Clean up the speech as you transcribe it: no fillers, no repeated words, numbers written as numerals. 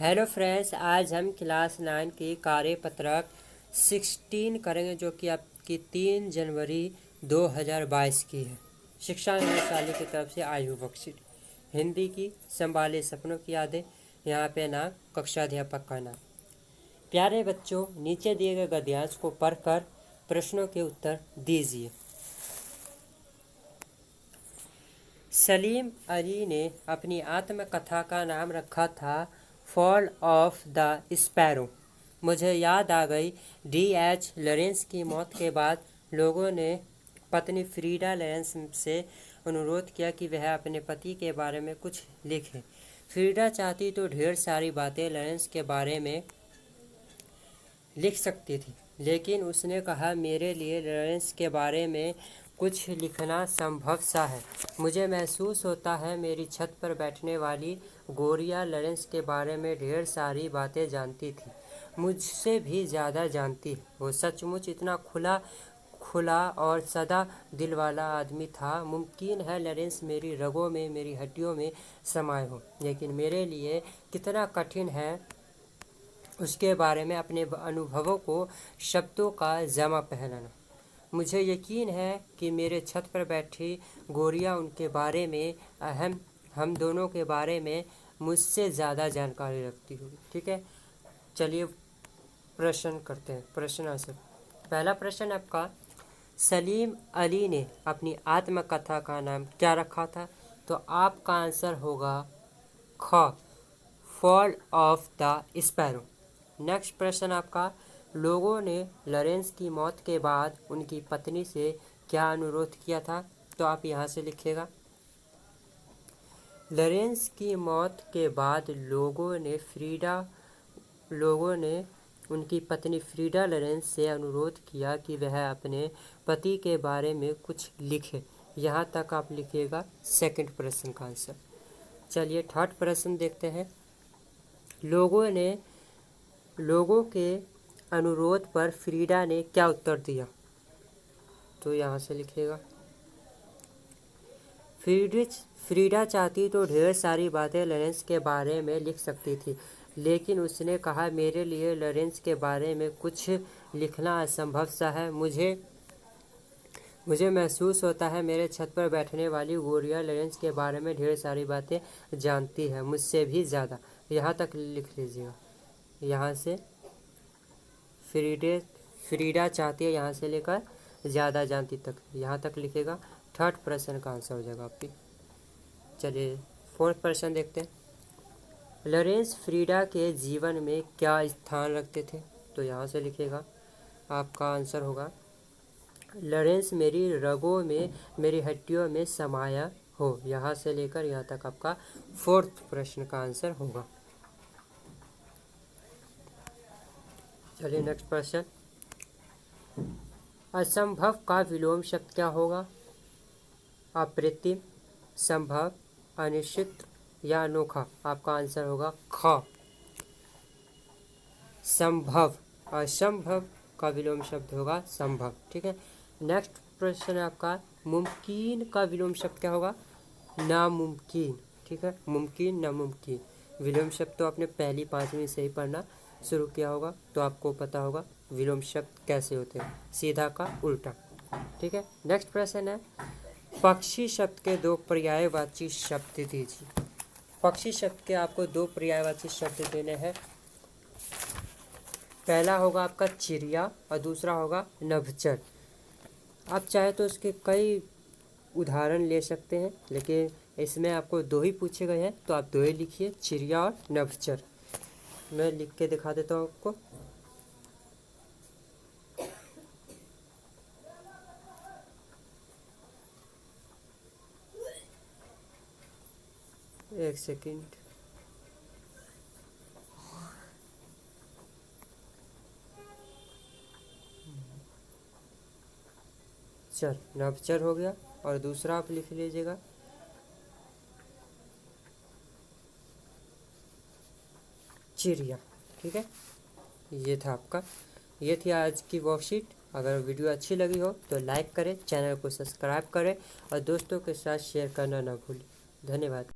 Hello friends, आज हम class 9 की कार्यपत्रक 16 करेंगे जो कि आपकी 3 जनवरी 2022 की है। शिक्षा निदेशालय की तरफ से आयु वर्कशीट हिंदी की संभाले सपनों की यादें। यहाँ पे नाम कक्षाध्यापक का नाम। प्यारे बच्चों, नीचे दिए गए गद्यांश को पढ़कर प्रश्नों के उत्तर दीजिए। सलीम अली ने अपनी आत्मकथा का नाम रखा था फॉल ऑफ द स्पैरो। मुझे याद आ गई D.H. लॉरेंस की मौत के बाद लोगों ने पत्नी फ्रीडा लॉरेंस से अनुरोध किया कि वह अपने पति के बारे में कुछ लिखे। फ्रीडा चाहती तो ढेर सारी बातें लॉरेंस के बारे में लिख सकती थी, लेकिन उसने कहा मेरे लिए लॉरेंस के बारे में कुछ लिखना संभव सा है। मुझे महसूस होता है मेरी छत पर बैठने वाली गोरिया लॉरेंस के बारे में ढेर सारी बातें जानती थी, मुझसे भी ज़्यादा जानती है। वो सचमुच इतना खुला और सदा दिल वाला आदमी था। मुमकिन है लॉरेंस मेरी रगों में, मेरी हड्डियों में समाये हो, लेकिन मेरे लिए कितना कठिन है उसके बारे में अपने अनुभवों को शब्दों का जमा पहनाना। मुझे यकीन है कि मेरे छत पर बैठी गोरिया उनके बारे में हम दोनों के बारे में मुझसे ज़्यादा जानकारी रखती होगी। ठीक है, चलिए प्रश्न करते हैं। प्रश्न आंसर। पहला प्रश्न आपका, सलीम अली ने अपनी आत्मकथा का नाम क्या रखा था? तो आपका आंसर होगा ख, fall of the sparrow. Next प्रश्न आपका, लोगों ने लॉरेंस की मौत के बाद उनकी पत्नी से क्या अनुरोध किया था? तो आप यहाँ से लिखिएगा। लॉरेंस की मौत के बाद लोगों ने उनकी पत्नी फ्रीडा लॉरेंस से अनुरोध किया कि वह अपने पति के बारे में कुछ लिखे। यहाँ तक आप लिखिएगा सेकंड प्रश्न का आंसर। चलिए थर्ड प्रश्न देखते हैं। लोगों के अनुरोध पर फ्रीडा ने क्या उत्तर दिया? तो यहाँ से लिखिएगा। फ्रीडा चाहती तो ढेर सारी बातें लॉरेंस के बारे में लिख सकती थी, लेकिन उसने कहा मेरे लिए लॉरेंस के बारे में कुछ लिखना असंभव सा है। मुझे महसूस होता है मेरे छत पर बैठने वाली गोरिया लॉरेंस के बारे में ढेर सारी बातें जानती है, मुझसे भी ज़्यादा। यहाँ तक लिख लीजिएगा। यहाँ से फ्रीडा चाहती है, यहाँ से लेकर ज़्यादा जानती तक, यहाँ तक लिखेगा। थर्ड प्रश्न का आंसर हो जाएगा आपकी। चलिए फोर्थ प्रश्न देखते हैं। लॉरेंस फ्रीडा के जीवन में क्या स्थान रखते थे? तो यहाँ से लिखेगा। आपका आंसर होगा लॉरेंस मेरी रगों में, मेरी हड्डियों में समाया हो। यहाँ से लेकर यहाँ तक आपका फोर्थ प्रश्न का आंसर होगा। चलिए नेक्स्ट प्रश्न। असंभव का विलोम शब्द क्या होगा? अप्रतिम, संभव, अनिश्चित या अनोखा? आपका आंसर होगा ख, संभव। असंभव का विलोम शब्द होगा संभव। ठीक है, नेक्स्ट प्रश्न है आपका, मुमकिन का विलोम शब्द क्या होगा? नामुमकिन। ठीक है, मुमकिन, नामुमकिन। विलोम शब्द तो आपने पहली 5वीं से ही पढ़ना शुरू किया होगा, तो आपको पता होगा विलोम शब्द कैसे होते हैं, सीधा का उल्टा। ठीक है, नेक्स्ट प्रश्न है, पक्षी शब्द के 2 पर्यायवाची शब्द दीजिए। पक्षी शब्द के आपको 2 पर्यायवाची शब्द देने हैं। पहला होगा आपका चिड़िया और दूसरा होगा नभचर। आप चाहे तो इसके कई उदाहरण ले सकते हैं, लेकिन इसमें आपको 2 ही पूछे गए हैं, तो आप 2 ही लिखिए, चिड़िया और नभचर। मैं लिख के दिखा देता हूँ आपको। एक सेकंड। चल, नभचर हो गया, और दूसरा आप लिख लीजिएगा चिड़िया। ठीक है, ये थी आज की वर्कशीट। अगर वीडियो अच्छी लगी हो तो लाइक करें, चैनल को सब्सक्राइब करें और दोस्तों के साथ शेयर करना ना भूलें। धन्यवाद।